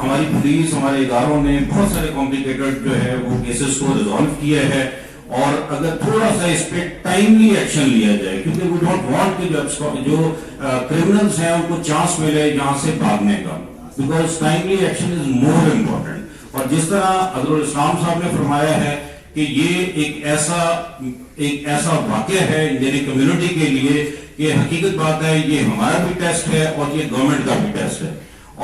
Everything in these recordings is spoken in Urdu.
ہماری پولیس ہمارے اداروں نے بہت سارے کمپلیکیٹڈ جو ہے وہ کیسز کو ریزالو کیا ہے، اور اگر تھوڑا سا اس پہ ٹائملی ایکشن لیا جائے، کیونکہ وی ڈونٹ وانٹ کہ جو کرمنلز ہیں ان کو چانس ملے یہاں سے بھاگنے کا، because timely action is more important. اور جس طرح حضرت الاسلام صاحب نے فرمایا ہے کہ یہ ایک ایسا واقعہ ہے انجینئرنگ کمیونٹی کے لیے کہ حقیقت بات ہے یہ ہمارا بھی ٹیسٹ ہے اور یہ گورنمنٹ کا بھی ٹیسٹ ہے،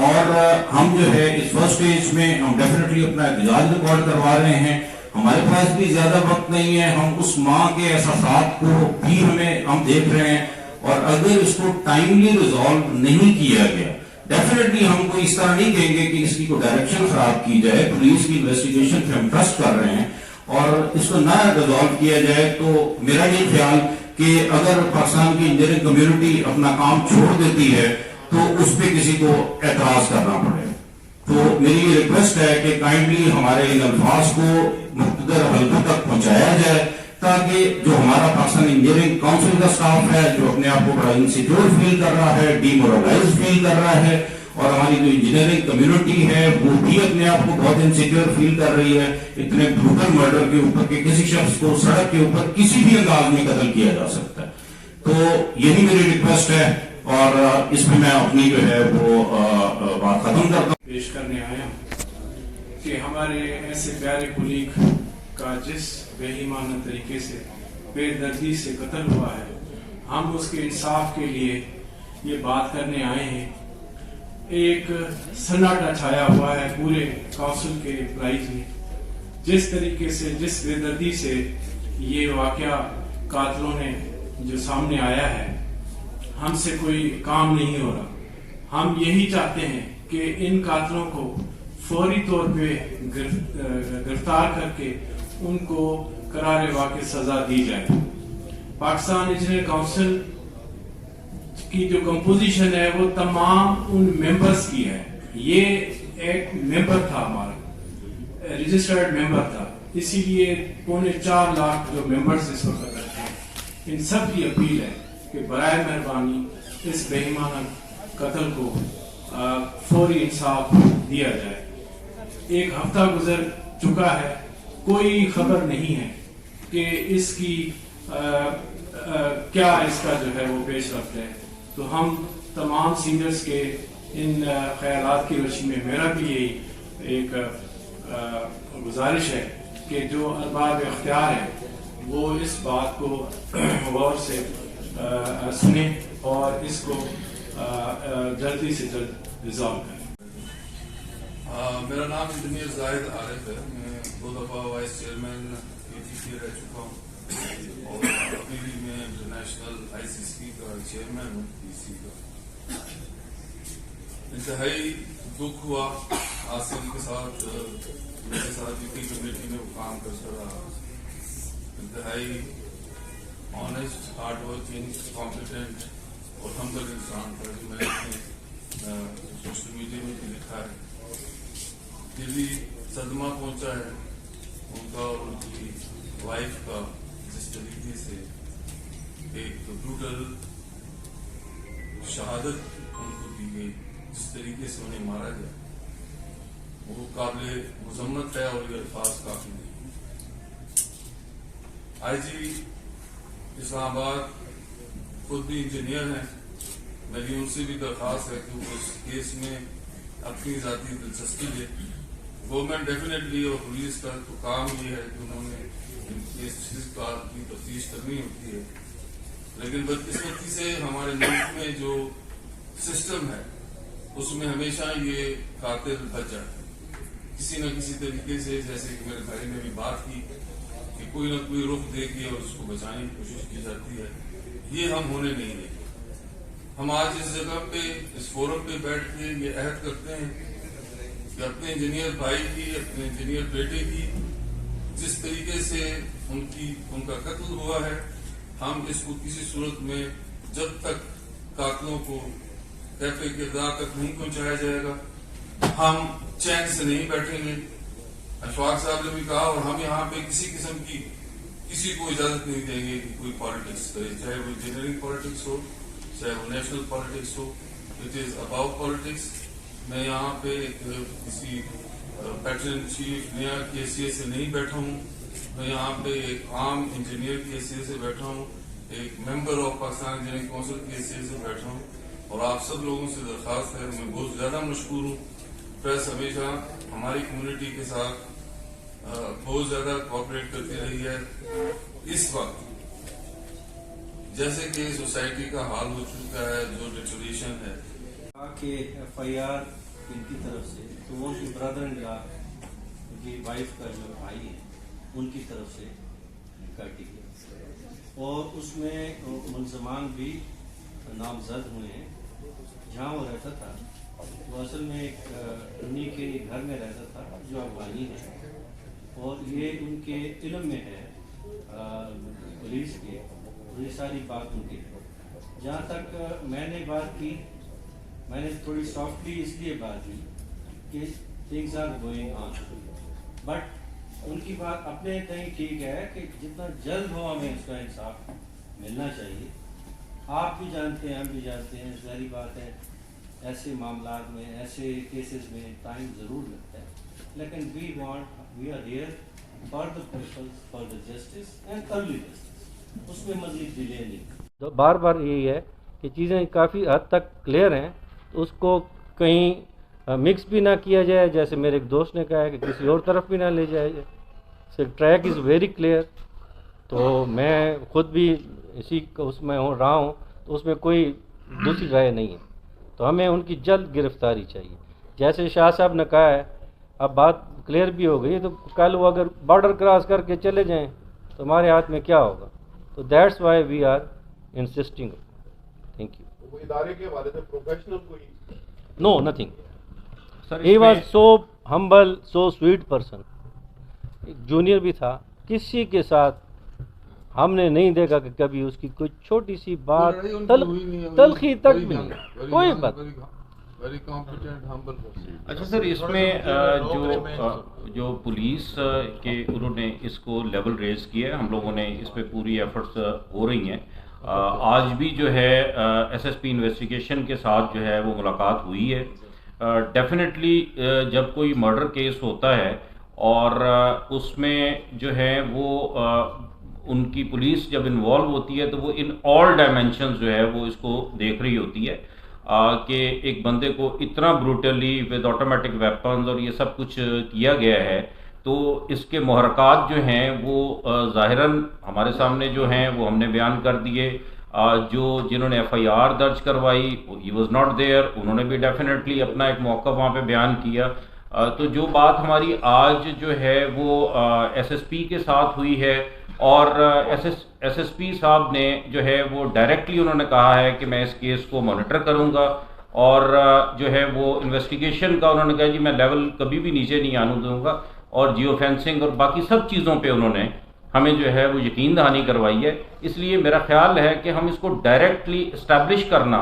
اور ہم جو ہے اس فرسٹ سٹیج میں ہم ڈیفینیٹلی اپنا احتجاج ریکارڈ کروا رہے ہیں۔ ہمارے پاس بھی زیادہ وقت نہیں ہے، ہم اس ماں کے احساسات کو بھی ہم دیکھ رہے ہیں، اور اگر اس کو ٹائملی ریزالو نہیں کیا گیا، ڈیفینیٹلی ہم کو اس طرح نہیں کہیں گے کہ اس کی کوئی ڈائریکشن خراب کی جائے، پولیس کی انویسٹیگیشن پہ ہم ٹرسٹ کر رہے ہیں، اور اس کو نہ ریزالو کیا جائے تو میرا یہ خیال کہ اگر پاکستان کی انجینئرنگ کمیونٹی اپنا کام چھوڑ دیتی ہے تو اس پہ کسی کو اعتراض کرنا پڑے۔ تو میری یہ ریکویسٹ ہے کہ کائنڈلی ہمارے ان الفاظ کو مقتدر حلقوں تک پہنچایا جائے، تاکہ جو ہمارا پاکستان انجینئرنگ کونسل کا سٹاف ہے جو اپنے آپ کو بڑا انسیکیور فیل کر رہا ہے، ڈی مورلائز فیل کر رہا ہے، اور ہماری جو انجینئرنگ کمیونٹی ہے وہ بھی اپنے آپ کو بہت انسیکیور فیل کر رہی ہے اتنے بروٹل مرڈر کے اوپر کہ کسی شخص کو سڑک کے اوپر کسی بھی انداز میں قتل کیا جا سکتا ہے۔ تو یہی میری ریکویسٹ ہے، اور اس میں اپنی جو ہے وہ بات ختم کرتا ہوں۔ پیش کرنے آیا ہوں کہ ہمارے ایسے پیارے کولیگ کا جس بے ایمانہ طریقے سے بے دردی سے قتل ہوا ہے، ہم اس کے انصاف کے لیے یہ بات کرنے آئے ہیں۔ ایک سناٹا چھایا ہوا ہے پورے کونسل کے امپلائیز میں، جس طریقے سے جس بے دردی سے یہ واقعہ قاتلوں نے جو سامنے آیا ہے، ہم سے کوئی کام نہیں ہو رہا۔ ہم یہی چاہتے ہیں کہ ان قاتلوں کو فوری طور پہ گرفتار کر کے ان کو قرار واقع سزا دی جائے۔ پاکستان انجینئر کونسل کی جو کمپوزیشن ہے وہ تمام ان ممبرز کی ہے۔ یہ ایک ممبر تھا، ہمارا رجسٹرڈ ممبر تھا، اسی لیے 4.25 لاکھ جو ممبرز اس وقت رکھتے ہیں، ان سب کی اپیل ہے کہ برائے مہربانی اس بے ایمانہ قتل کو فوری انصاف دیا جائے۔ ایک ہفتہ گزر چکا ہے، کوئی خبر نہیں ہے کہ اس کی کیا اس کا جو ہے وہ پیش رفت ہے۔ تو ہم تمام سینئرز کے ان خیالات کی روشنی میں میرا بھی یہی ایک گزارش ہے کہ جو ارباب اختیار ہے وہ اس بات کو غور سے سنیں اور اس کو جلدی سے جلد ریزالو کریں۔ میرا نام انجینئر زاہد عارف ہے، میں 2 دفعہ وائس چیئرمین ATC رہ چکا ہوں، اور ابھی بھی میں انٹرنیشنل ICC کا چیئرمین ہوں PC کا۔ انتہائی دکھ ہوا آصف کے ساتھ، میرے ساتھ کی کمیٹی میں وہ کام کرتا رہا، انتہائی آنیسٹ، ہارڈ ورکنگ، کمپیٹنٹ اور ہمدرد انسان تھا، جو میں نے اپنے سوشل میڈیا میں بھی لکھا ہے۔ دلی صدمہ پہنچا ہے ان کا اور ان کی وائف کا، جس طریقے سے ایک بروٹل شہادت ان کو دی گئی، جس طریقے سے انہیں مارا گیا، وہ قابل مذمت ہے اور یہ الفاظ کافی نہیں۔ IG اسلام آباد خود بھی انجینئر ہیں، میری ان سے بھی درخواست ہے کہ وہ اس کیس میں اپنی ذاتی دلچسپی لے۔ گورنمنٹ ڈیفینیٹلی اور پولیس کا تو کام یہ ہے کہ انہوں نے اس چیز کی تفتیش کرنی ہوتی ہے، لیکن بدقسمتی سے ہمارے ملک میں جو سسٹم ہے اس میں ہمیشہ یہ قاتل بچ جاتا ہے کسی نہ کسی طریقے سے، جیسے کہ میرے بھائی نے بھی بات کی کہ کوئی نہ کوئی رخ دے کے اور اس کو بچانے کی کوشش کی جاتی ہے۔ یہ ہم ہونے نہیں دیں گے۔ ہم آج اس جگہ پہ، اس فورم پہ بیٹھ کے یہ عہد کرتے ہیں کہ اپنے انجینئر بھائی کی، اپنے انجینئر بیٹے کی جس طریقے سے ان کا قتل ہوا ہے، ہم اس کو کسی صورت میں جب تک قاتلوں کو کیفے کردار تک نہیں پہنچایا جائے گا، ہم چین سے نہیں بیٹھیں گے۔ اشفاق صاحب نے بھی کہا، اور ہم یہاں پہ کسی قسم کی کسی کو اجازت نہیں دیں گے کہ کوئی پالیٹکس کرے، چاہے وہ انجینئرنگ پالیٹکس ہو، چاہے وہ national politics who. It is about politics. میں یہاں پہ کسی پیٹرن چیف نیا KCA سے نہیں بیٹھا ہوں. میں یہاں پہ ایک عام انجینئر KCA سے بیٹھا ہوں, ایک member of Pakistan engineering council KCA سے بیٹھا ہوں, اور آپ سب لوگوں سے درخواست ہے, میں بہت زیادہ مشکور ہوں. پریس ہمیشہ ہماری کمیونٹی کے ساتھ بہت زیادہ کوآپریٹ کرتی رہی ہے. اس وقت جیسے کہ سوسائٹی کا حال ہو چکا ہے, جو ڈیٹوریشن ہے کہ FIR ان کی طرف سے, تو وہ ان کی برادر ان لا, ان کی وائف کا جو بھائی ہے ان کی طرف سے کاٹی گئی, اور اس میں ملزمان بھی نامزد ہوئے ہیں. جہاں وہ رہتا تھا وہ اصل میں ایک انہی کے گھر میں رہتا تھا جو افغانی ہے, اور یہ ان کے علم میں ہے پولیس کے, یہ ساری بات ان کی ہے. جہاں تک میں نے بات کی, میں نے تھوڑی سافٹلی اس لیے بات کی کہ things are going on, but ان کی بات اپنے کہیں ٹھیک ہے کہ جتنا جلد ہو ہمیں اس کا انصاف ملنا چاہیے. آپ بھی جانتے ہیں, ہم بھی جانتے ہیں, ظاہری بات ہے ایسے معاملات میں, ایسے کیسز میں ٹائم ضرور لگتا ہے, لیکن we are here for the people, for the justice and early justice. اس میں مزید ڈیلے نہیں. بار بار یہی ہے کہ چیزیں کافی حد تک کلیئر ہیں, تو اس کو کہیں مکس بھی نہ کیا جائے, جیسے میرے ایک دوست نے کہا ہے کہ کسی اور طرف بھی نہ لے جایا جائے. صرف ٹریک از ویری کلیئر. تو میں خود بھی اسی اس میں رہا ہوں, تو اس میں کوئی دوسری رائے نہیں ہے. تو ہمیں ان کی جلد گرفتاری چاہیے. جیسے شاہ صاحب نے کہا ہے, اب بات کلیئر بھی ہو گئی, تو کل وہ اگر بارڈر کراس کر کے چلے جائیں تو ہمارے ہاتھ میں کیا ہوگا. تو that's why we are insisting. Thank you. وہ ادارے کے حوالے سے پروفیشنل کوئی no nothing. He was so humble, so sweet person. ایک جونیئر بھی تھا, کسی کے ساتھ ہم نے نہیں دیکھا کہ کبھی اس کی کوئی چھوٹی سی بات تلخی تک بھی نہیں, کوئی بات. اچھا سر, اس میں جو پولیس کے انہوں نے اس کو لیول ریز کیا ہے, ہم لوگوں نے اس پہ پوری ایفرٹس ہو رہی ہیں. آج بھی جو ہے SSP انویسٹیگیشن کے ساتھ جو ہے وہ ملاقات ہوئی ہے. ڈیفینیٹلی جب کوئی مرڈر کیس ہوتا ہے اور اس میں جو ہے وہ ان کی پولیس جب انوالو ہوتی ہے, تو وہ ان آل ڈائمینشنز جو ہے وہ اس کو دیکھ رہی ہوتی ہے کہ ایک بندے کو اتنا بروٹلی ود آٹومیٹک ویپنز اور یہ سب کچھ کیا گیا ہے, تو اس کے محرکات جو ہیں وہ ظاہراً ہمارے سامنے جو ہیں وہ ہم نے بیان کر دیے. جنہوں نے FIR درج کروائی, ہی واز ناٹ دیئر, انہوں نے بھی ڈیفینیٹلی اپنا ایک موقف وہاں پہ بیان کیا. تو جو بات ہماری آج جو ہے وہ SSP کے ساتھ ہوئی ہے, اور SSP صاحب نے جو ہے وہ ڈائریکٹلی انہوں نے کہا ہے کہ میں اس کیس کو مانیٹر کروں گا, اور جو ہے وہ انویسٹیگیشن کا انہوں نے کہا جی میں لیول کبھی بھی نیچے نہیں آنے دوں گا, اور جیو فینسنگ اور باقی سب چیزوں پہ انہوں نے ہمیں جو ہے وہ یقین دہانی کروائی ہے. اس لیے میرا خیال ہے کہ ہم اس کو ڈائریکٹلی اسٹیبلش کرنا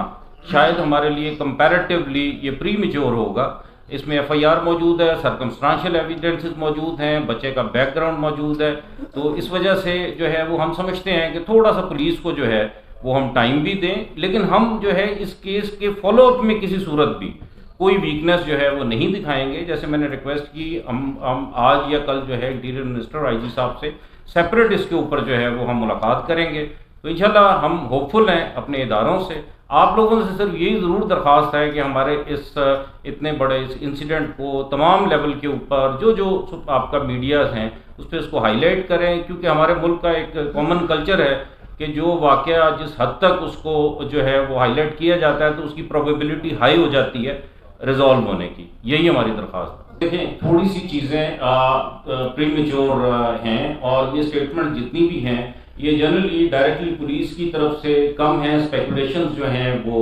شاید ہمارے لیے کمپیریٹیولی یہ پری میچور ہوگا. اس میں FIR موجود ہے, سرکمسٹانشل ایویڈنسز موجود ہیں, بچے کا بیک گراؤنڈ موجود ہے. تو اس وجہ سے جو ہے وہ ہم سمجھتے ہیں کہ تھوڑا سا پولیس کو جو ہے وہ ہم ٹائم بھی دیں, لیکن ہم جو ہے اس کیس کے فالو اپ میں کسی صورت بھی کوئی ویکنیس جو ہے وہ نہیں دکھائیں گے. جیسے میں نے ریکویسٹ کی, ہم آج یا کل جو ہے انٹیریئر منسٹر IG صاحب سے سیپریٹ اس کے اوپر جو ہے وہ ہم ملاقات کریں گے. تو انشاءاللہ ہم ہوپ فل ہیں اپنے اداروں سے. آپ لوگوں سے صرف یہی ضرور درخواست ہے کہ ہمارے اس اتنے بڑے اس انسیڈنٹ کو تمام لیول کے اوپر جو آپ کا میڈیاز ہیں اس پہ اس کو ہائی لائٹ کریں, کیونکہ ہمارے ملک کا ایک کامن کلچر ہے کہ جو واقعہ جس حد تک اس کو جو ہے وہ ہائی لائٹ کیا جاتا ہے تو اس کی پروبیبلٹی ہائی ہو جاتی ہے ریزالو ہونے کی. یہی ہماری درخواست ہے. دیکھیں, تھوڑی سی چیزیں پری میچور ہیں, اور یہ اسٹیٹمنٹ جتنی بھی ہیں یہ جنرلی ڈائریکٹلی پولیس کی طرف سے کم ہیں, اسپیکولیشنز جو ہیں وہ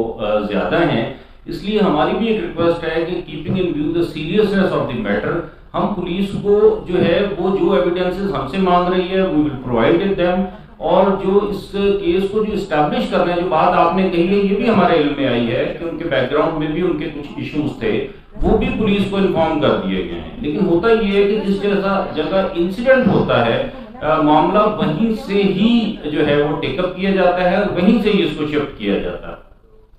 زیادہ ہیں. اس لیے ہماری بھی ایک ریکویسٹ ہے کہ keeping in view the seriousness of the matter, ہم پولیس کو جو ہے وہ جو ایویڈنسز ہم سے مانگ رہی ہے وی ول پرووائڈ دیم, اور جو اس کیس کو جو اسٹیبلش کر رہے ہیں, جو بات آپ نے کہی ہے یہ بھی ہمارے علم میں آئی ہے کہ ان کے بیک گراؤنڈ میں بھی ان کے کچھ ایشوز تھے, وہ بھی پولیس کو انفارم کر دیے گئے ہیں. لیکن ہوتا یہ ہے کہ جس جیسا جگہ انسیڈنٹ ہوتا ہے معاملہ وہیں سے ہی جو ہے وہ ٹیک اپ کیا جاتا ہے, وہیں سے ہی اس کو شفٹ کیا جاتا ہے.